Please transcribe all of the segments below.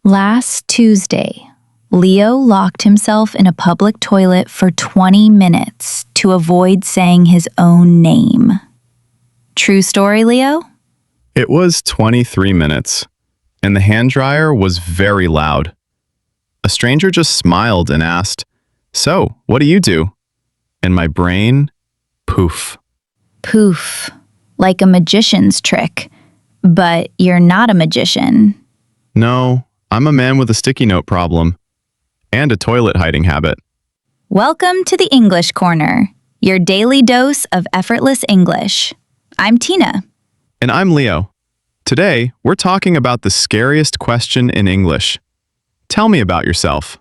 Last Tuesday, Leo locked himself in a public toilet for 20 minutes to avoid saying his own name. True story, Leo? It was 23 minutes, and the hand dryer was very loud. A stranger just smiled and asked, "So, what do you do?" And my brain, poof. Poof. Like a magician's trick. But you're not a magician. No, I'm a man with a sticky note problem and a toilet hiding habit. Welcome to the English Corner, your daily dose of effortless English. I'm Tina. And I'm Leo. Today, we're talking about the scariest question in English. Tell me about yourself.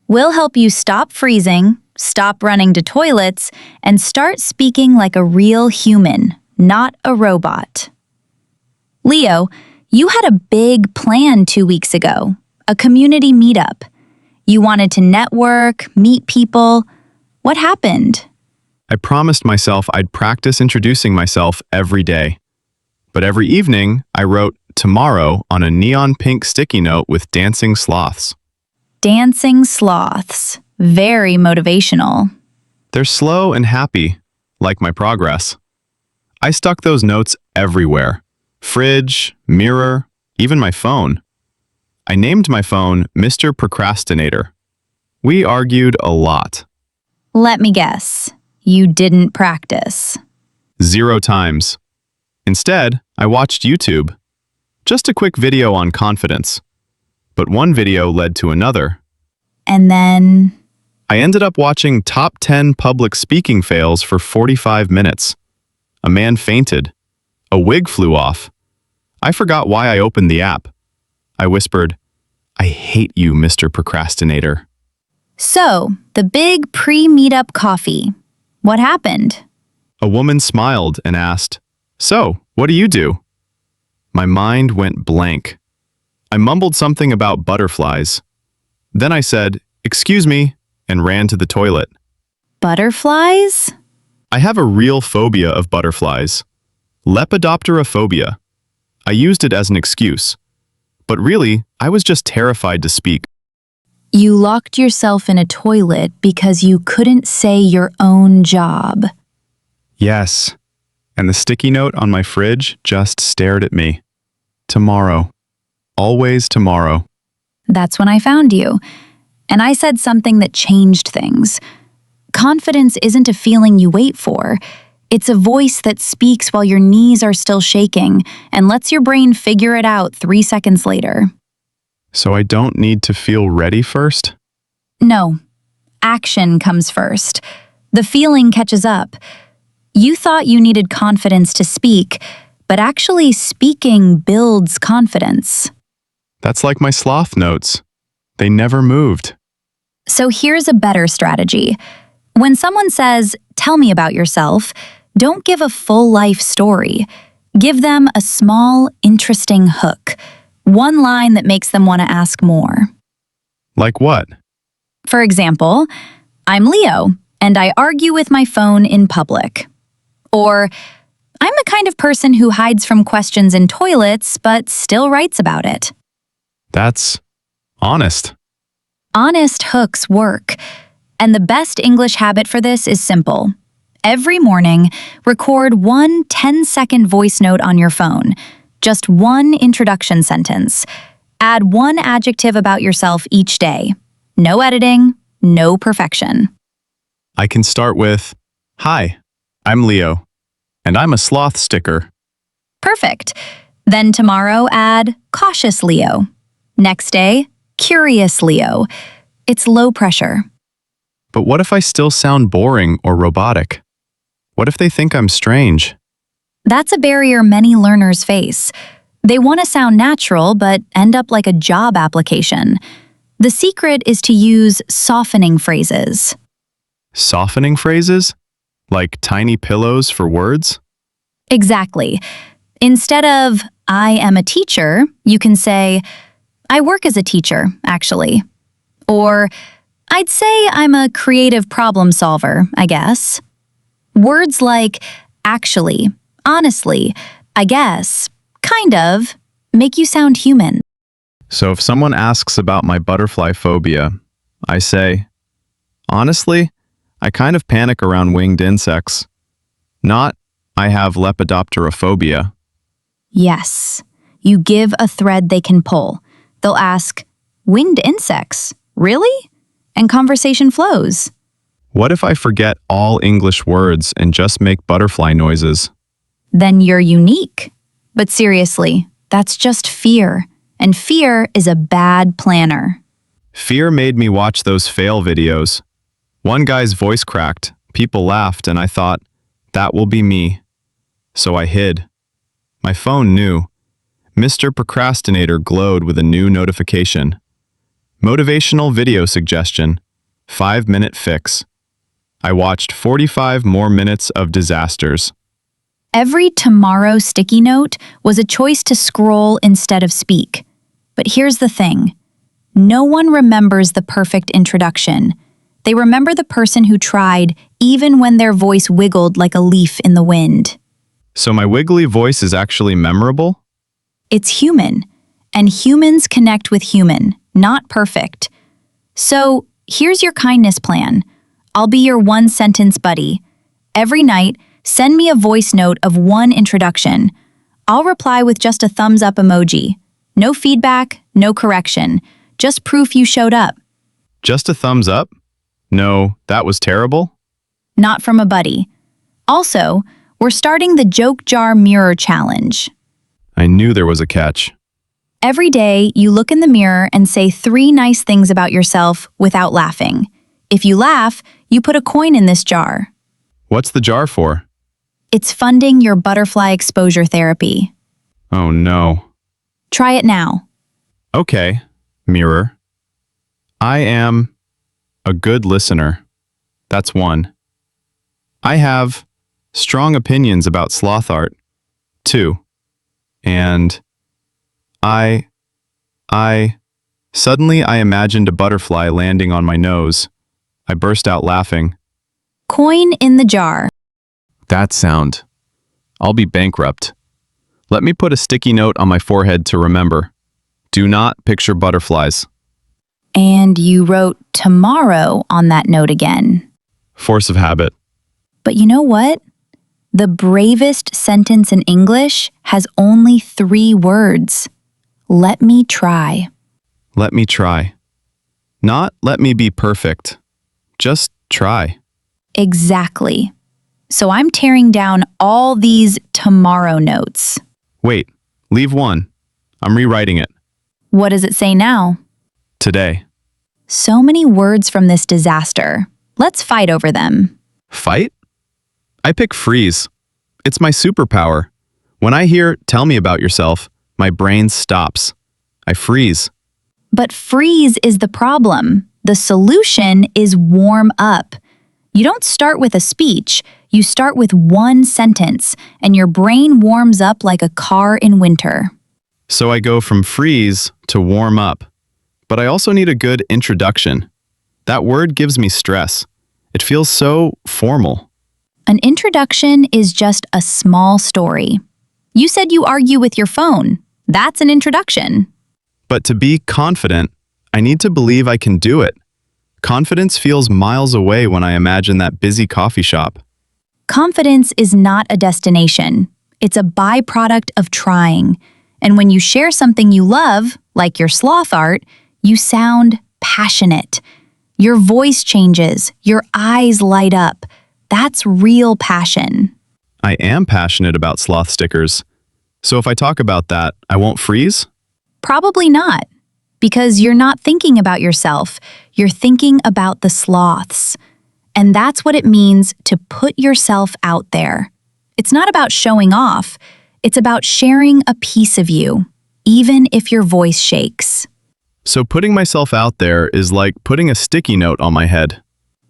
We'll help you stop freezing, stop running to toilets, and start speaking like a real human, not a robot. Leo, you had a big plan 2 weeks ago, a community meetup. You wanted to network, meet people. What happened? I promised myself I'd practice introducing myself every day. But every evening, I wrote "tomorrow" on a neon pink sticky note with dancing sloths. Dancing sloths. Very motivational. They're slow and happy, like my progress. I stuck those notes everywhere. Fridge, mirror, even my phone. I named my phone Mr. Procrastinator. We argued a lot. Let me guess. You didn't practice. 0 times. Instead, I watched YouTube. Just a quick video on confidence. But one video led to another. And then... I ended up watching top 10 public speaking fails for 45 minutes. A man fainted. A wig flew off. I forgot why I opened the app. I whispered, "I hate you, Mr. Procrastinator." So, the big pre-meetup coffee. What happened? A woman smiled and asked, "So, what do you do?" My mind went blank. I mumbled something about butterflies. Then I said, "Excuse me," and ran to the toilet. Butterflies? I have a real phobia of butterflies. Lepidopterophobia. I used it as an excuse. But really, I was just terrified to speak. You locked yourself in a toilet because you couldn't say your own job. Yes. And the sticky note on my fridge just stared at me. Tomorrow. Always tomorrow. That's when I found you. And I said something that changed things. Confidence isn't a feeling you wait for. It's a voice that speaks while your knees are still shaking and lets your brain figure it out 3 seconds later. So I don't need to feel ready first? No. Action comes first. The feeling catches up. You thought you needed confidence to speak, but actually speaking builds confidence. That's like my sloth notes. They never moved. So here's a better strategy. When someone says, "Tell me about yourself," don't give a full life story. Give them a small, interesting hook. One line that makes them want to ask more. Like what? For example, "I'm Leo, and I argue with my phone in public." Or, "I'm the kind of person who hides from questions in toilets, but still writes about it." That's honest. Honest hooks work. And the best English habit for this is simple. Every morning, record one 10-second voice note on your phone. Just one introduction sentence. Add one adjective about yourself each day. No editing, no perfection. I can start with, "Hi, I'm Leo, and I'm a sloth sticker." Perfect. Then tomorrow add cautious Leo. Next day, curious Leo. It's low pressure. But what if I still sound boring or robotic? What if they think I'm strange? That's a barrier many learners face. They want to sound natural but end up like a job application. The secret is to use softening phrases. Softening phrases? Like tiny pillows for words? Exactly. Instead of "I am a teacher," you can say, "I work as a teacher, actually." Or, "I'd say I'm a creative problem solver, I guess." Words like "actually," "honestly," "I guess," "kind of," make you sound human. So if someone asks about my butterfly phobia, I say, honestly, I kind of panic around winged insects. Not, I have lepidopterophobia. Yes. You give a thread they can pull. They'll ask, winged insects? Really? And conversation flows. What if I forget all English words and just make butterfly noises? Then you're unique. But seriously, that's just fear. And fear is a bad planner. Fear made me watch those fail videos. One guy's voice cracked, people laughed, and I thought, that will be me. So I hid. My phone knew. Mr. Procrastinator glowed with a new notification. Motivational video suggestion. 5-minute fix. I watched 45 more minutes of disasters. Every tomorrow sticky note was a choice to scroll instead of speak. But here's the thing. No one remembers the perfect introduction. They remember the person who tried even when their voice wiggled like a leaf in the wind. So my wiggly voice is actually memorable? It's human, and humans connect with human, not perfect. So here's your kindness plan. I'll be your one-sentence buddy. Every night, send me a voice note of one introduction. I'll reply with just a thumbs-up emoji. No feedback, no correction. Just proof you showed up. Just a thumbs up? No, that was terrible? Not from a buddy. Also, we're starting the Joke Jar Mirror Challenge. I knew there was a catch. Every day, you look in the mirror and say 3 nice things about yourself without laughing. If you laugh, you put a coin in this jar. What's the jar for? It's funding your butterfly exposure therapy. Oh no. Try it now. Okay, mirror. I am a good listener. That's 1. I have strong opinions about sloth art. 2. And suddenly I imagined a butterfly landing on my nose. I burst out laughing. Coin in the jar. That sound. I'll be bankrupt. Let me put a sticky note on my forehead to remember. Do not picture butterflies. And you wrote tomorrow on that note again. Force of habit. But you know what? The bravest sentence in English has only 3 words. Let me try. Let me try. Not let me be perfect. Just try. Exactly. So I'm tearing down all these tomorrow notes. Wait, leave 1. I'm rewriting it. What does it say now? Today. So many words from this disaster. Let's fight over them. Fight? I pick freeze. It's my superpower. When I hear tell me about yourself, my brain stops. I freeze. But freeze is the problem. The solution is warm up. You don't start with a speech, you start with one sentence, and your brain warms up like a car in winter. So I go from freeze to warm up. But I also need a good introduction. That word gives me stress. It feels so formal. An introduction is just a small story. You said you argue with your phone. That's an introduction. But to be confident, I need to believe I can do it. Confidence feels miles away when I imagine that busy coffee shop. Confidence is not a destination. It's a byproduct of trying. And when you share something you love, like your sloth art, you sound passionate. Your voice changes, your eyes light up. That's real passion. I am passionate about sloth stickers. So if I talk about that, I won't freeze? Probably not, because you're not thinking about yourself. You're thinking about the sloths. And that's what it means to put yourself out there. It's not about showing off. It's about sharing a piece of you, even if your voice shakes. So putting myself out there is like putting a sticky note on my head.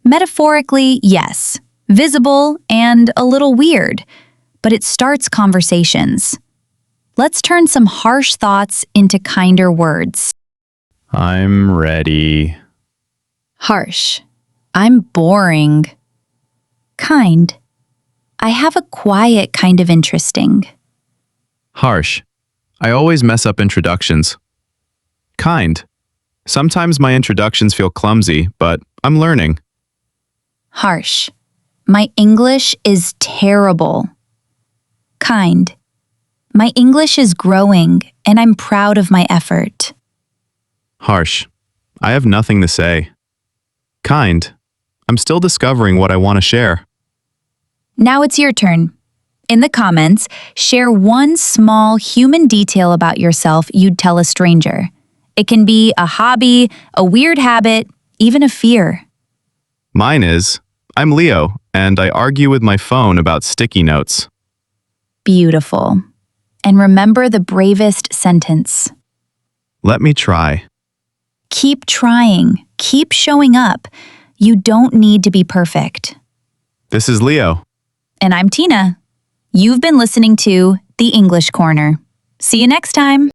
Metaphorically, yes. Visible and a little weird. But it starts conversations. Let's turn some harsh thoughts into kinder words. I'm ready. Harsh. I'm boring. Kind. I have a quiet kind of interesting. Harsh. I always mess up introductions. Kind. Sometimes my introductions feel clumsy, but I'm learning. Harsh. My English is terrible. Kind. My English is growing, and I'm proud of my effort. Harsh. I have nothing to say. Kind. I'm still discovering what I want to share. Now it's your turn. In the comments, share one small human detail about yourself you'd tell a stranger. It can be a hobby, a weird habit, even a fear. Mine is, I'm Leo, and I argue with my phone about sticky notes. Beautiful. And remember the bravest sentence. Let me try. Keep trying. Keep showing up. You don't need to be perfect. This is Leo. And I'm Tina. You've been listening to The English Corner. See you next time.